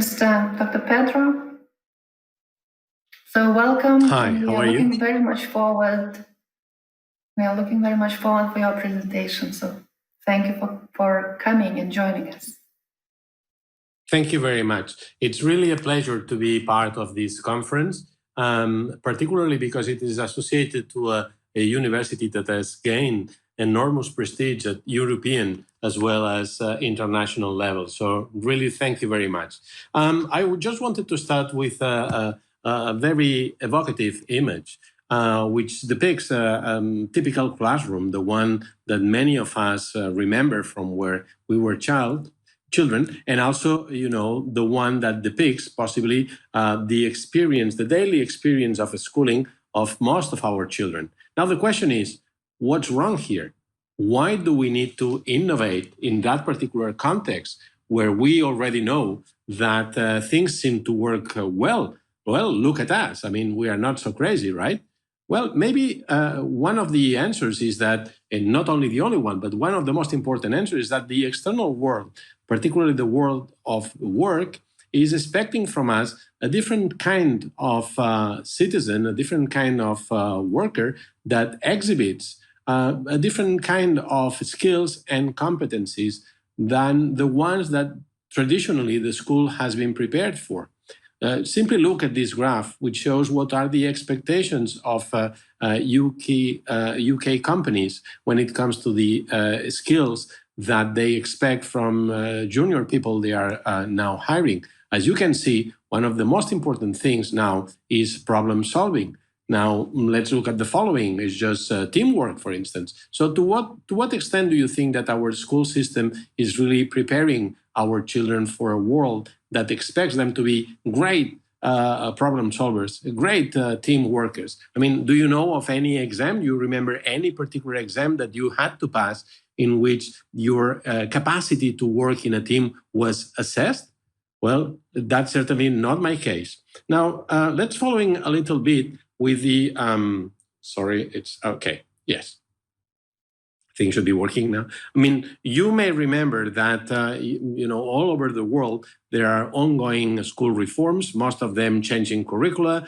Mr. Dr. Pedró. So welcome. Hi, how are you? We are looking very much forward for your presentation. So thank you for coming and joining us. Thank you very much. It's really a pleasure to be part of this conference, particularly because it is associated to a university that has gained enormous prestige at European as well as international level. So really, thank you very much. I just wanted to start with a very evocative image, which depicts a typical classroom, the one that many of us remember from where we were children, and also, the one that depicts possibly the daily experience of schooling of most of our children. Now, the question is, what's wrong here? Why do we need to innovate in that particular context where we already know that things seem to work well? Well, look at us. I mean, we are not so crazy, right? Well, maybe one of the answers is that, and not only the only one, but one of the most important answers is that the external world, particularly the world of work, is expecting from us a different kind of citizen, a different kind of worker that exhibits a different kind of skills and competencies than the ones that traditionally the school has been prepared for. Simply look at this graph, which shows what are the expectations of UK companies when it comes to the skills that they expect from junior people they are now hiring. As you can see, one of the most important things now is problem solving. Now, let's look at the following. It's just teamwork, for instance. So to what extent do you think that our school system is really preparing our children for a world that expects them to be great problem solvers, great team workers? I mean, do you know of any exam? You remember any particular exam that you had to pass in which your capacity to work in a team was assessed? Well, that's certainly not my case. Now, let's following a little bit with the, sorry, it's okay, yes. Things should be working now. I mean, you may remember that, all over the world, there are ongoing school reforms, most of them changing curricula.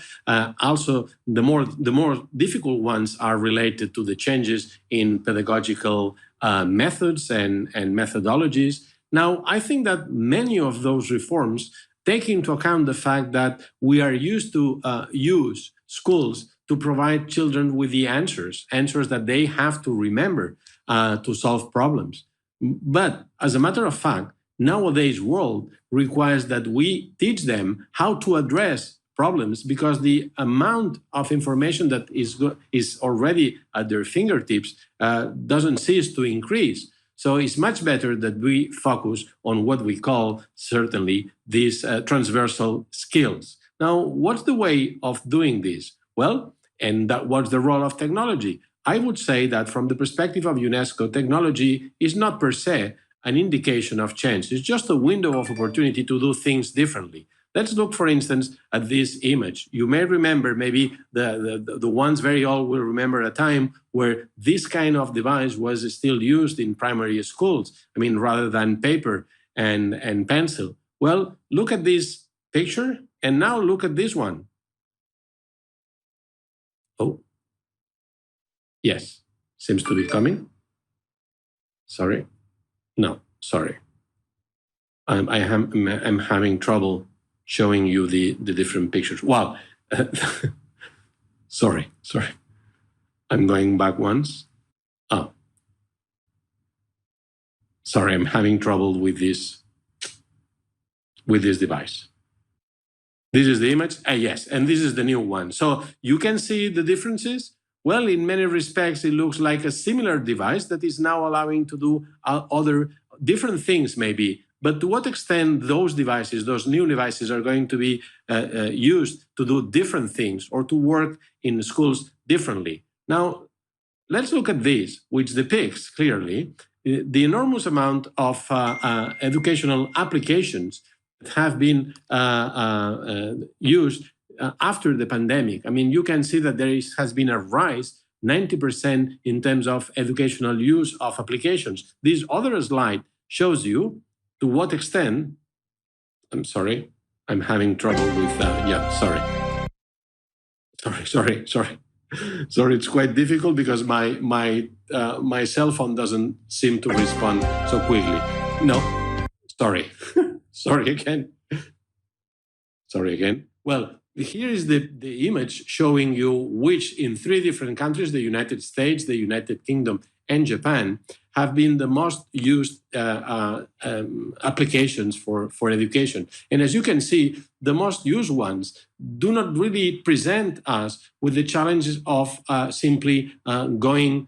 Also, the more difficult ones are related to the changes in pedagogical methods and methodologies. Now, I think that many of those reforms take into account the fact that we are used to use schools to provide children with the answers that they have to remember to solve problems. But as a matter of fact, nowadays world requires that we teach them how to address problems because the amount of information that is already at their fingertips doesn't cease to increase. So it's much better that we focus on what we call certainly these transversal skills. Now, what's the way of doing this? Well, and what's the role of technology? I would say that from the perspective of UNESCO, technology is not per se an indication of change. It's just a window of opportunity to do things differently. Let's look, for instance, at this image. You may remember, maybe the ones very old will remember a time where this kind of device was still used in primary schools. I mean, rather than paper and pencil. Well, look at this picture, and now look at this one. Oh, yes, seems to be coming. Sorry. No, sorry. I'm having trouble showing you the different pictures. Wow. Sorry. I'm going back once. Oh. Sorry, I'm having trouble with this device. This is the image. Yes, and this is the new one. So you can see the differences. Well, in many respects, it looks like a similar device that is now allowing to do other different things maybe. But to what extent those devices, those new devices are going to be used to do different things or to work in schools differently? Now, let's look at this, which depicts clearly the enormous amount of educational applications that have been used after the pandemic. I mean, you can see that there has been a rise, 90% in terms of educational use of applications. This other slide shows you to what extent, I'm sorry, I'm having trouble with, sorry. Sorry, it's quite difficult because my cell phone doesn't seem to respond so quickly. No, sorry. Sorry again. Well, here is the image showing you which in 3 different countries, the United States, the United Kingdom, and Japan, have been the most used applications for education. And as you can see, the most used ones do not really present us with the challenges of simply going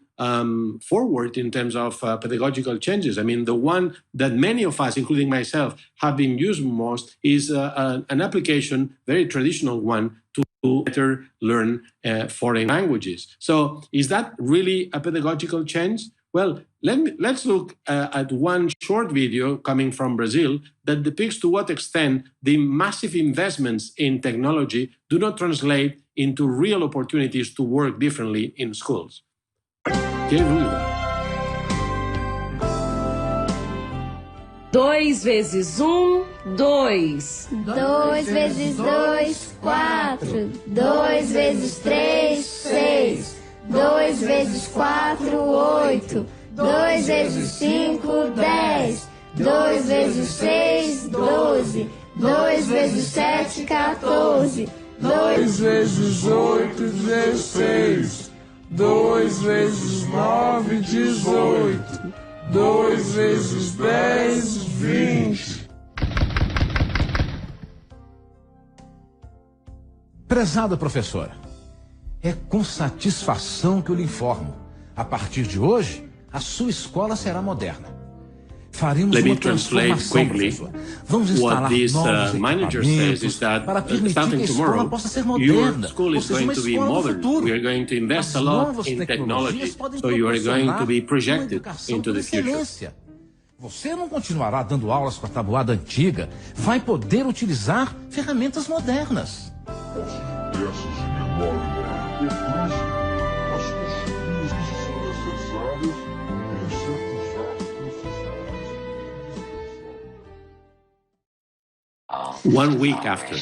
forward in terms of pedagogical changes. I mean, the one that many of us, including myself, have been used most is an application, very traditional one, to better learn foreign languages. So is that really a pedagogical change? Well, let's look at one short video coming from Brazil that depicts to what extent the massive investments in technology do not translate into real opportunities to work differently in schools. Que ruído. 2 vezes 1, 2. 2 vezes 2, 4. 2 vezes 3, 6. 2 vezes 4, 8. 2 vezes 5, 10. 2 vezes 6, 12. 2 vezes 7, 14. 2 vezes 8, 16. 2 vezes 9, 18. 2 vezes 10, 20. Prezada professora, é com satisfação que eu lhe informo. A partir de hoje, a sua escola será moderna. Faremos Let me uma translate transformação, quickly. professor. Vamos What instalar this novos manager says is equipamentos that para permitir que starting a escola tomorrow, possa ser your moderna, school ou is seja, going uma to be escola do modern. futuro. We are going to invest As a lot novas in technology, tecnologias podem so you are going to be proporcionar projected uma educação into por the future. excelência. Você não continuará dando aulas com a tabuada antiga, vai poder utilizar ferramentas modernas. Peças de menor importância, mas construídas que são necessárias em certos atos necessários. 1 week after.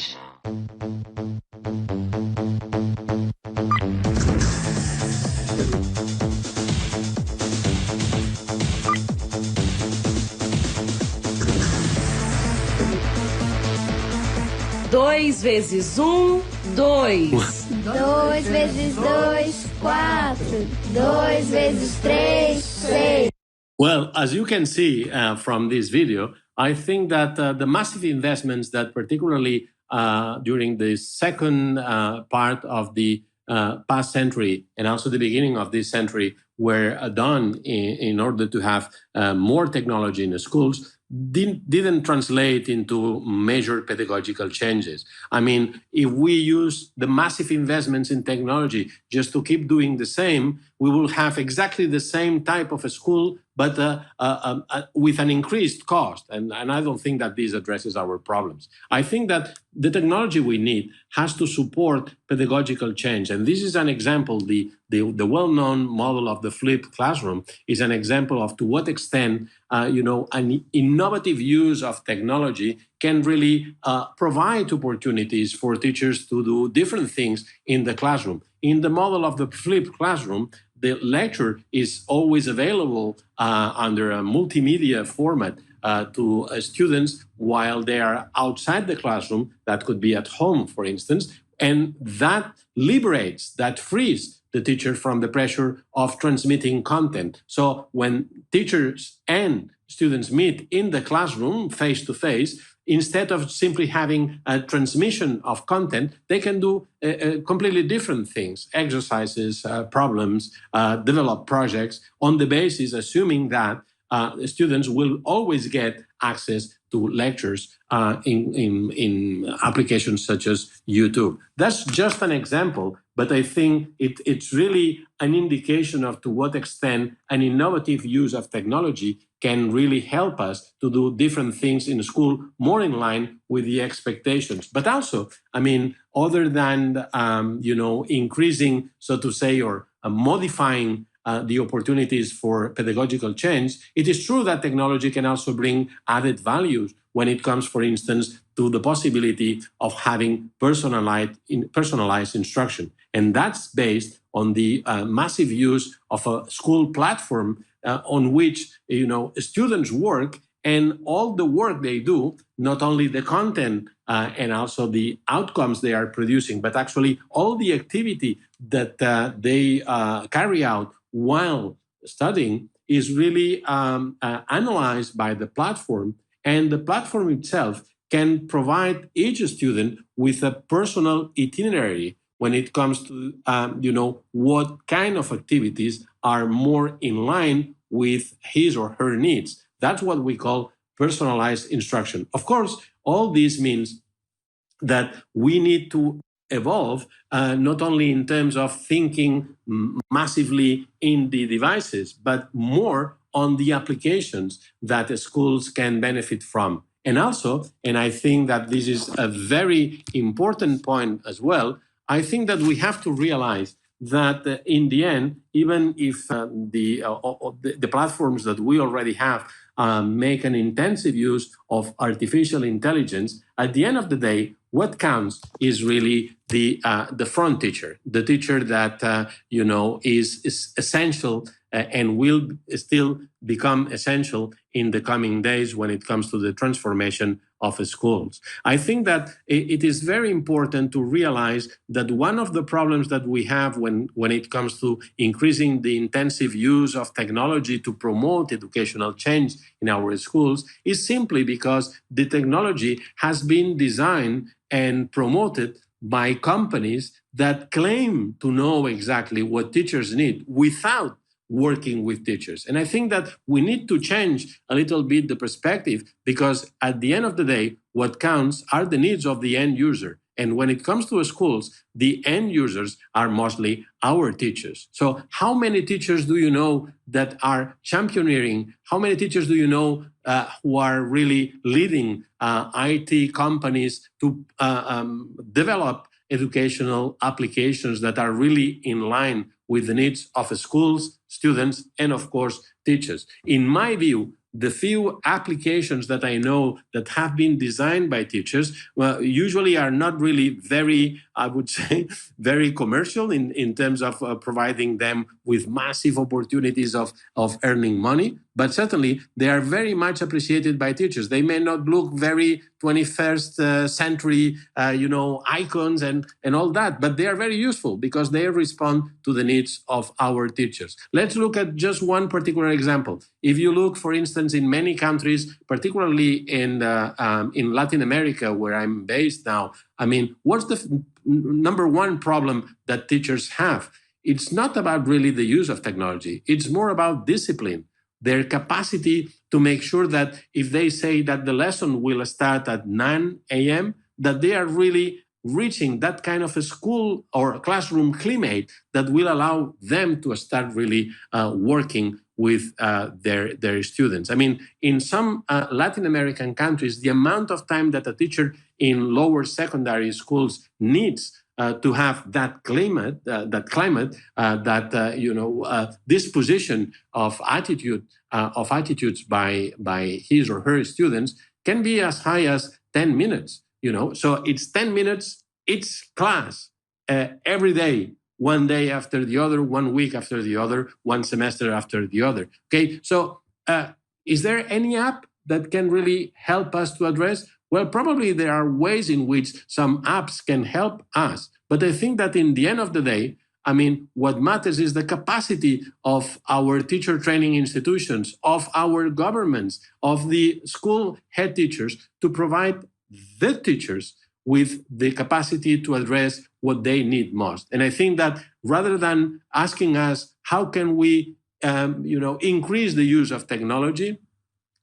Dois vezes 1, 2. 2 vezes 2, 4. 2 vezes 3, 6. Well, as you can see from this video, I think that the massive investments that particularly during the second part of the past century and also the beginning of this century were done in order to have more technology in the schools didn't translate into major pedagogical changes. I mean, if we use the massive investments in technology just to keep doing the same, we will have exactly the same type of a school, but with an increased cost. And I don't think that this addresses our problems. I think that the technology we need has to support pedagogical change. And this is an example, the well-known model of the flipped classroom is an example of to what extent an innovative use of technology can really provide opportunities for teachers to do different things in the classroom. In the model of the flipped classroom, the lecture is always available under a multimedia format to students while they are outside the classroom. That could be at home, for instance, and that liberates, that frees the teacher from the pressure of transmitting content. So when teachers and students meet in the classroom face to face, instead of simply having a transmission of content, they can do completely different things, exercises, problems, develop projects on the basis, assuming that students will always get access to lectures in applications such as YouTube. That's just an example, but I think it's really an indication of to what extent an innovative use of technology can really help us to do different things in school more in line with the expectations. But also, I mean, other than, increasing, so to say, or modifying the opportunities for pedagogical change, it is true that technology can also bring added values when it comes, for instance, to the possibility of having personalized instruction. And that's based on the massive use of a school platform on which students work, and all the work they do, not only the content and also the outcomes they are producing, but actually all the activity that they carry out while studying is really analyzed by the platform, and the platform itself can provide each student with a personal itinerary when it comes to what kind of activities are more in line with his or her needs. That's what we call personalized instruction. Of course, all this means that we need to evolve, not only in terms of thinking massively in the devices, but more on the applications that schools can benefit from. And also, and I think that this is a very important point as well, I think that we have to realize that in the end, even if the platforms that we already have make an intensive use of artificial intelligence, at the end of the day, what counts is really the front teacher, the teacher that is essential and will still become essential in the coming days when it comes to the transformation of schools. I think that it is very important to realize that one of the problems that we have when it comes to increasing the intensive use of technology to promote educational change in our schools is simply because the technology has been designed and promoted by companies that claim to know exactly what teachers need without working with teachers. And I think that we need to change a little bit the perspective, because at the end of the day, what counts are the needs of the end user. And when it comes to schools, the end users are mostly our teachers. So how many teachers do you know that are championing? How many teachers do you know who are really leading IT companies to develop educational applications that are really in line with the needs of schools, students, and of course, teachers? In my view, the few applications that I know that have been designed by teachers usually are not really very, I would say, very commercial in terms of providing them with massive opportunities of earning money. But certainly, they are very much appreciated by teachers. They may not look very 21st century, icons and all that, but they are very useful because they respond to the needs of our teachers. Let's look at just one particular example. If you look, for instance, in many countries, particularly in Latin America, where I'm based now, I mean, what's the number one problem that teachers have? It's not about really the use of technology. It's more about discipline. Their capacity to make sure that if they say that the lesson will start at 9 a.m., that they are really reaching that kind of a school or classroom climate that will allow them to start really working with their students. I mean, in some Latin American countries, the amount of time that a teacher in lower secondary schools needs to have that climate, disposition of attitudes by his or her students can be as high as 10 minutes. So it's 10 minutes each class every day, one day after the other, 1 week after the other, one semester after the other. Okay, so is there any app that can really help us to address? Well, probably there are ways in which some apps can help us. But I think that in the end of the day, I mean, what matters is the capacity of our teacher training institutions, of our governments, of the school head teachers to provide the teachers with the capacity to address what they need most. And I think that rather than asking us, how can we increase the use of technology,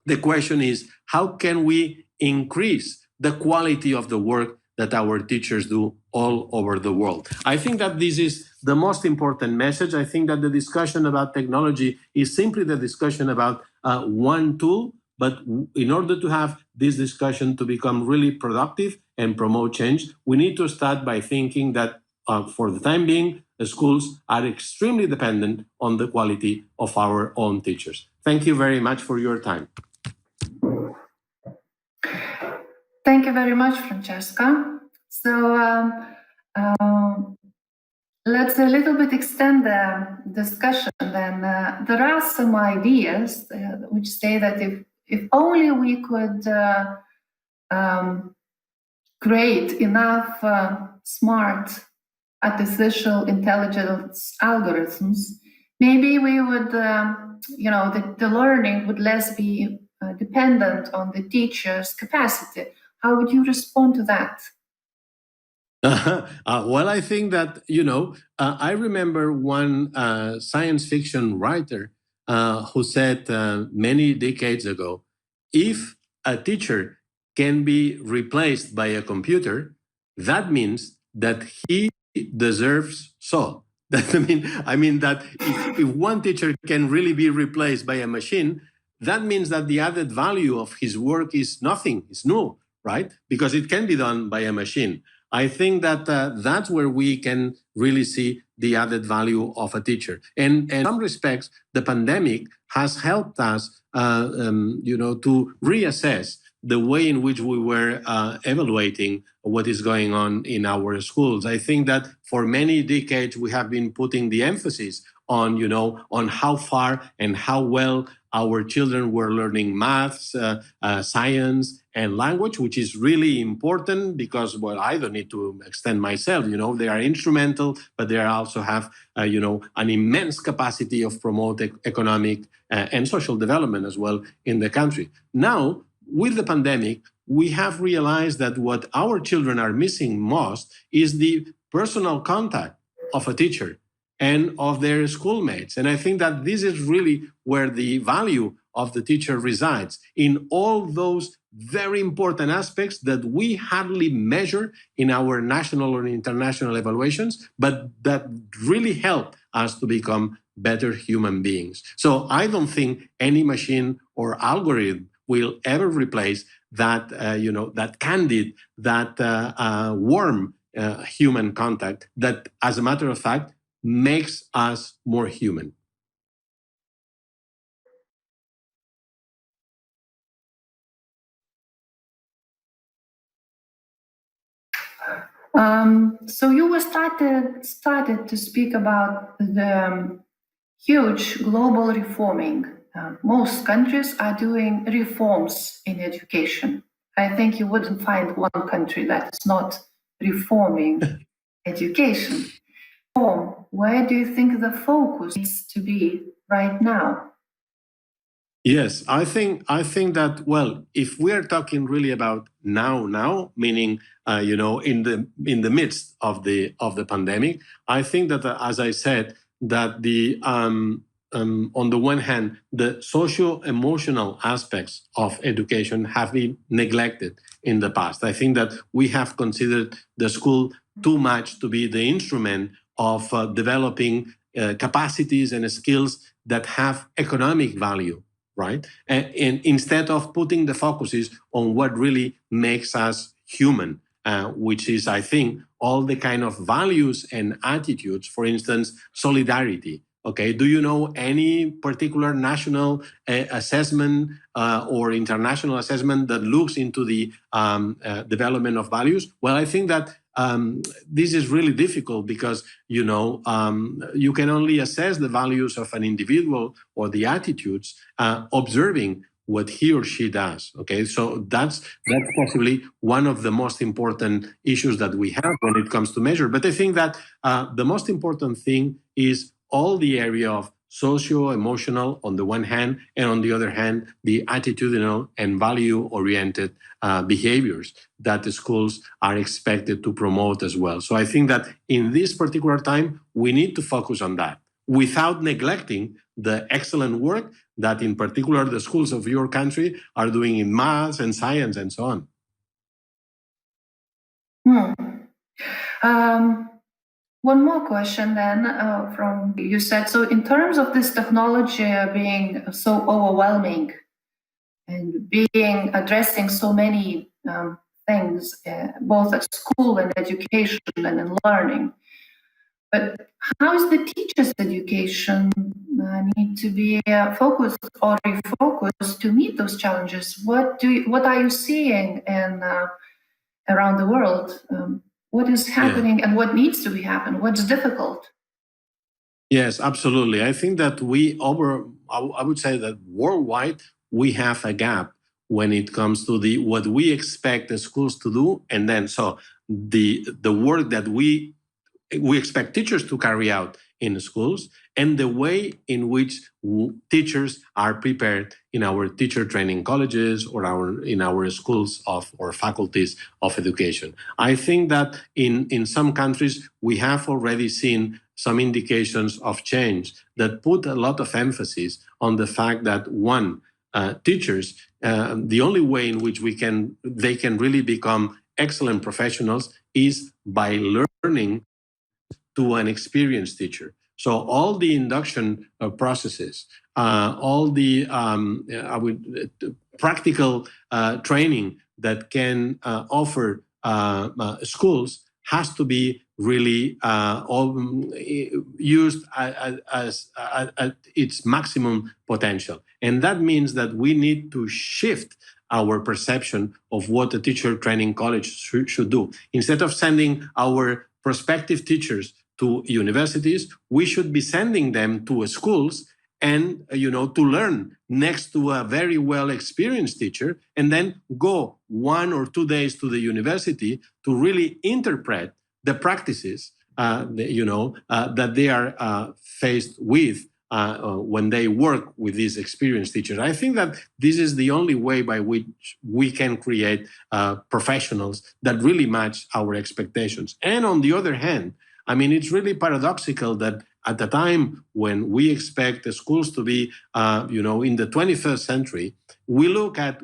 the question is, how can we increase the quality of the work that our teachers do all over the world? I think that this is the most important message. I think that the discussion about technology is simply the discussion about one tool. But in order to have this discussion to become really productive and promote change, we need to start by thinking that for the time being, the schools are extremely dependent on the quality of our own teachers. Thank you very much for your time. Thank you very much, Francesca. So let's a little bit extend the discussion. Then there are some ideas which say that if only we could create enough smart artificial intelligence algorithms, maybe we would, the learning would less be dependent on the teacher's capacity. How would you respond to that? Well, I think that, I remember one science fiction writer who said many decades ago, if a teacher can be replaced by a computer, that means that he deserves so. I mean that if one teacher can really be replaced by a machine, that means that the added value of his work is nothing, it's null, right? Because it can be done by a machine. I think that that's where we can really see the added value of a teacher. And in some respects, the pandemic has helped us, to reassess the way in which we were evaluating what is going on in our schools. I think that for many decades we have been putting the emphasis on, on how far and how well our children were learning maths, science, and language, which is really important because, well, I don't need to extend myself. They are instrumental, but they also have, an immense capacity of promote economic and social development as well in the country. Now, with the pandemic, we have realized that what our children are missing most is the personal contact of a teacher and of their schoolmates. And I think that this is really where the value of the teacher resides, in all those very important aspects that we hardly measure in our national or international evaluations, but that really help us to become better human beings. So I don't think any machine or algorithm will ever replace that, that candid, that warm human contact that, as a matter of fact, makes us more human. So you were started to speak about the huge global reforming. Most countries are doing reforms in education. I think you wouldn't find one country that is not reforming education. Where do you think the focus needs to be right now? Yes, I think that, well, if we are talking really about now, meaning in the midst of the pandemic, I think that as I said, that the on the one hand, the socio-emotional aspects of education have been neglected in the past. I think that we have considered the school too much to be the instrument of developing capacities and skills that have economic value, right? And instead of putting the focuses on what really makes us human, which is, I think, all the kind of values and attitudes, for instance, solidarity. Okay, do you know any particular national assessment or international assessment that looks into the development of values? Well, I think that this is really difficult because, you can only assess the values of an individual or the attitudes observing what he or she does. Okay, so that's possibly one of the most important issues that we have when it comes to measure. But I think that the most important thing is all the area of socio-emotional on the one hand, and on the other hand, the attitudinal and value-oriented behaviors that the schools are expected to promote as well. So I think that in this particular time, we need to focus on that without neglecting the excellent work that in particular the schools of your country are doing in maths and science and so on. One more question then from you said, so in terms of this technology being so overwhelming and addressing so many things, both at school and education and in learning, But how is the teacher's education need to be focused or refocused to meet those challenges? What are you seeing in around the world? What is happening and what needs to be happen? What's difficult? Yes, absolutely. I think that I would say that worldwide, we have a gap when it comes to what we expect the schools to do. And then, so the work that we expect teachers to carry out in schools, and the way in which teachers are prepared in our teacher training colleges or in our schools or faculties of education. I think that in some countries we have already seen some indications of change that put a lot of emphasis on the fact that teachers, the only way in which they can really become excellent professionals is by learning to an experienced teacher. So all the induction processes, all the practical training that can offer schools has to be really used at its maximum potential. And that means that we need to shift our perception of what a teacher training college should do. Instead of sending our prospective teachers to universities, we should be sending them to schools and to learn next to a very well experienced teacher, and then go 1 or 2 days to the university to really interpret the practices that they are faced with when they work with these experienced teachers. I think that this is the only way by which we can create professionals that really match our expectations. And on the other hand, I mean, it's really paradoxical that at the time when we expect the schools to be, in the 21st century, we look at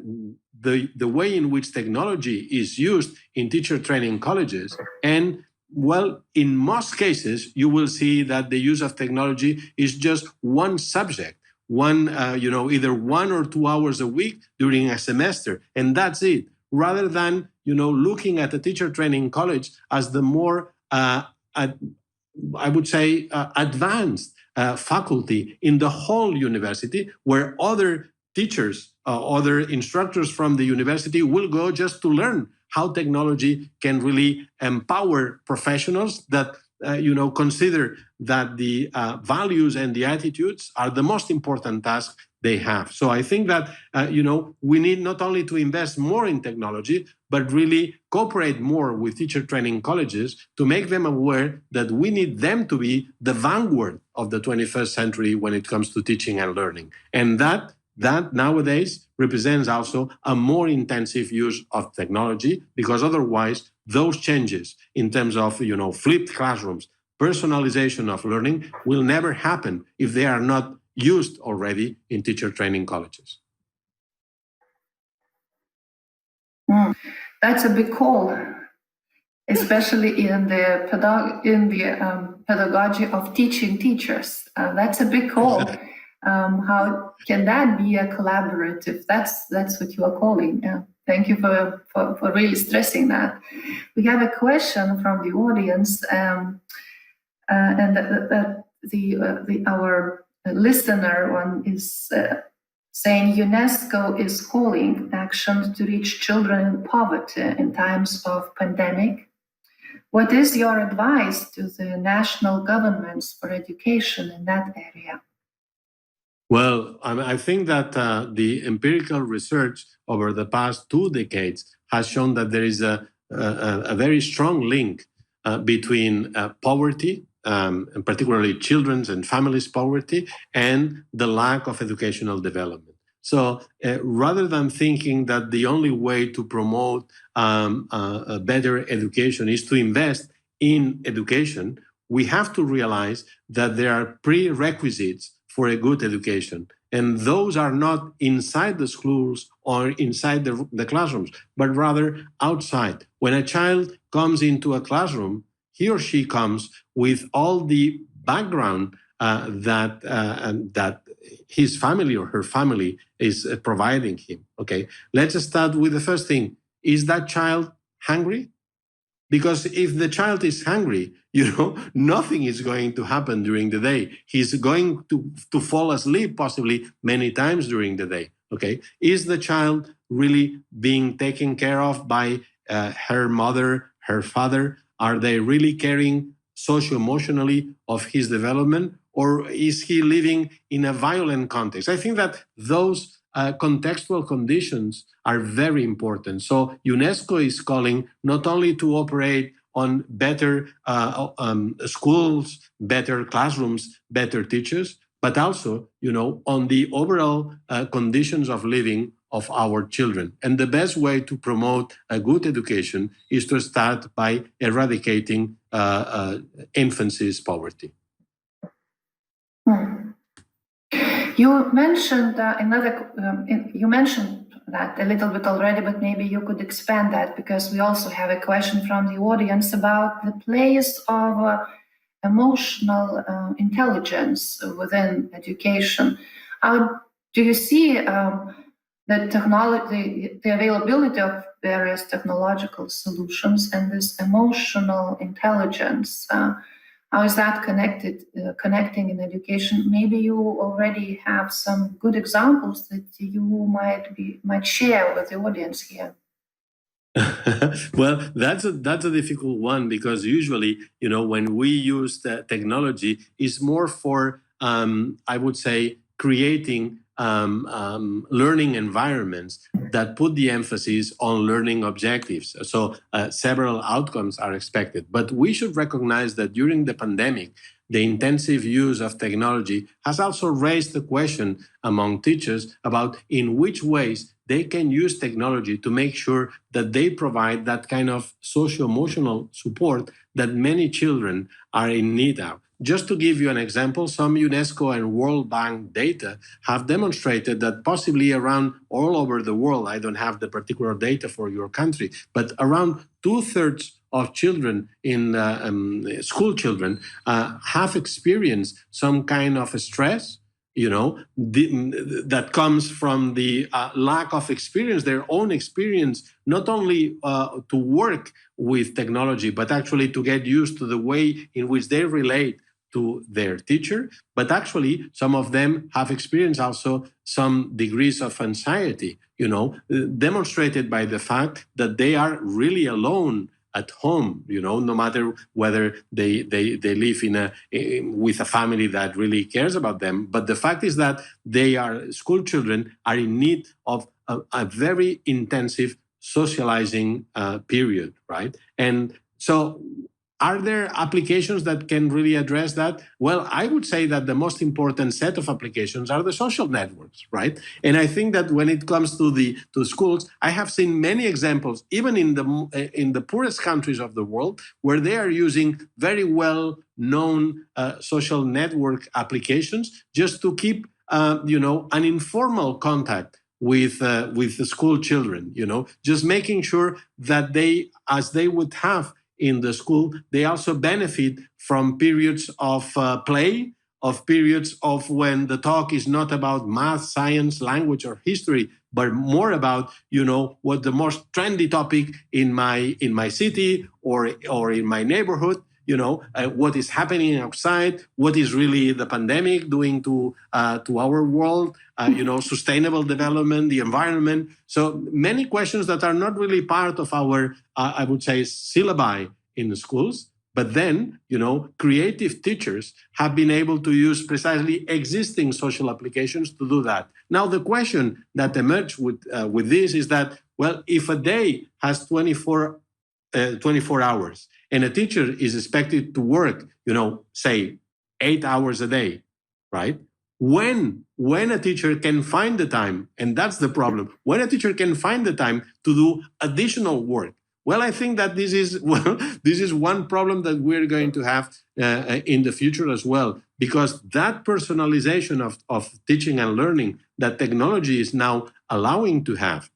the way in which technology is used in teacher training colleges. And, well, in most cases, you will see that the use of technology is just one subject, either 1 or 2 hours a week during a semester, and that's it. Rather than, looking at a teacher training college as the more I would say, advanced faculty in the whole university, where other teachers, other instructors from the university will go just to learn how technology can really empower professionals that, consider that the values and the attitudes are the most important task they have. So I think that, we need not only to invest more in technology, but really cooperate more with teacher training colleges to make them aware that we need them to be the vanguard of the 21st century when it comes to teaching and learning. And that nowadays represents also a more intensive use of technology, because otherwise those changes in terms of, flipped classrooms, personalization of learning will never happen if they are not used already in teacher training colleges. That's a big call, especially in the pedagogy of teaching teachers. That's a big call. How can that be a collaborative? That's what you are calling. Thank you for really stressing that. We have a question from the audience, and our listener one is saying UNESCO is calling actions to reach children in poverty in times of pandemic. What is your advice to the national governments for education in that area? Well, I think that the empirical research over the past 2 decades has shown that there is a very strong link between poverty, and particularly children's and families' poverty, and the lack of educational development. So rather than thinking that the only way to promote a better education is to invest in education, we have to realize that there are prerequisites for a good education. And those are not inside the schools or inside the classrooms, but rather outside. When a child comes into a classroom, he or she comes with all the background that his family or her family is providing him. Okay, let's start with the first thing. Is that child hungry? Because if the child is hungry, nothing is going to happen during the day. He's going to fall asleep possibly many times during the day. Okay. Is the child really being taken care of by her mother, her father? Are they really caring socio-emotionally of his development? Or is he living in a violent context? I think that those contextual conditions are very important. So UNESCO is calling not only to operate on better schools, better classrooms, better teachers, but also, on the overall conditions of living of our children. And the best way to promote a good education is to start by eradicating infancy's poverty. You mentioned you mentioned that a little bit already, but maybe you could expand that, because we also have a question from the audience about the place of emotional intelligence within education. How do you see the technology, the availability of various technological solutions and this emotional intelligence? How is that connecting in education? Maybe you already have some good examples that you might share with the audience here. Well, that's a difficult one, because usually, when we use the technology, it's more for, I would say, creating learning environments that put the emphasis on learning objectives. So several outcomes are expected. But we should recognize that during the pandemic, the intensive use of technology has also raised the question among teachers about in which ways they can use technology to make sure that they provide that kind of socio-emotional support that many children are in need of. Just to give you an example, some UNESCO and World Bank data have demonstrated that possibly around all over the world, I don't have the particular data for your country, but around 2/3 of children in school children have experienced some kind of stress, that comes from the lack of experience, their own experience, not only to work with technology, but actually to get used to the way in which they relate to their teacher. But actually, some of them have experienced also some degrees of anxiety, demonstrated by the fact that they are really alone at home, no matter whether they live with a family that really cares about them. But the fact is that school children are in need of a very intensive socializing period, right? And so, are there applications that can really address that? Well, I would say that the most important set of applications are the social networks, right? And I think that when it comes to schools, I have seen many examples, even in the poorest countries of the world, where they are using very well-known social network applications just to keep, an informal contact with the school children, just making sure that as they would have in the school, they also benefit from periods of play, of periods of when the talk is not about math, science, language, or history, but more about, what the most trendy topic in my city or in my neighborhood, what is happening outside, what is really the pandemic doing to our world, sustainable development, the environment. So many questions that are not really part of our, I would say, syllabi in the schools. But then, creative teachers have been able to use precisely existing social applications to do that. Now, the question that emerged with this is that, well, if a day has 24 hours and a teacher is expected to work, say 8 hours a day, right? When a teacher can find the time, and that's the problem, when a teacher can find the time to do additional work, well, I think that this is one problem that we're going to have in the future as well, because that personalization of teaching and learning that technology is now allowing to have,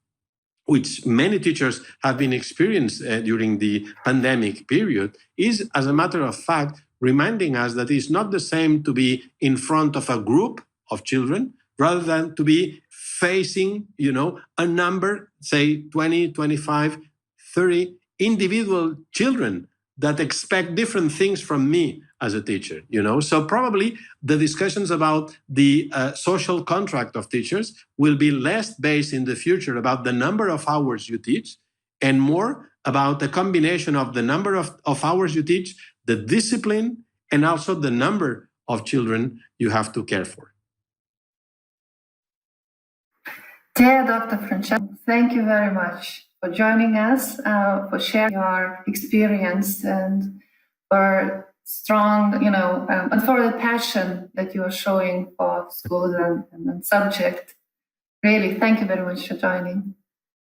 which many teachers have been experienced during the pandemic period, is, as a matter of fact, reminding us that it's not the same to be in front of a group of children rather than to be facing, a number, say 20, 25, 30 individual children that expect different things from me as a teacher, So probably the discussions about the social contract of teachers will be less based in the future about the number of hours you teach and more about the combination of the number of hours you teach, the discipline, and also the number of children you have to care for. Dear Dr. Francesc, thank you very much for joining us, for sharing your experience and for strong, and for the passion that you are showing for schools and subject. Really, thank you very much for joining.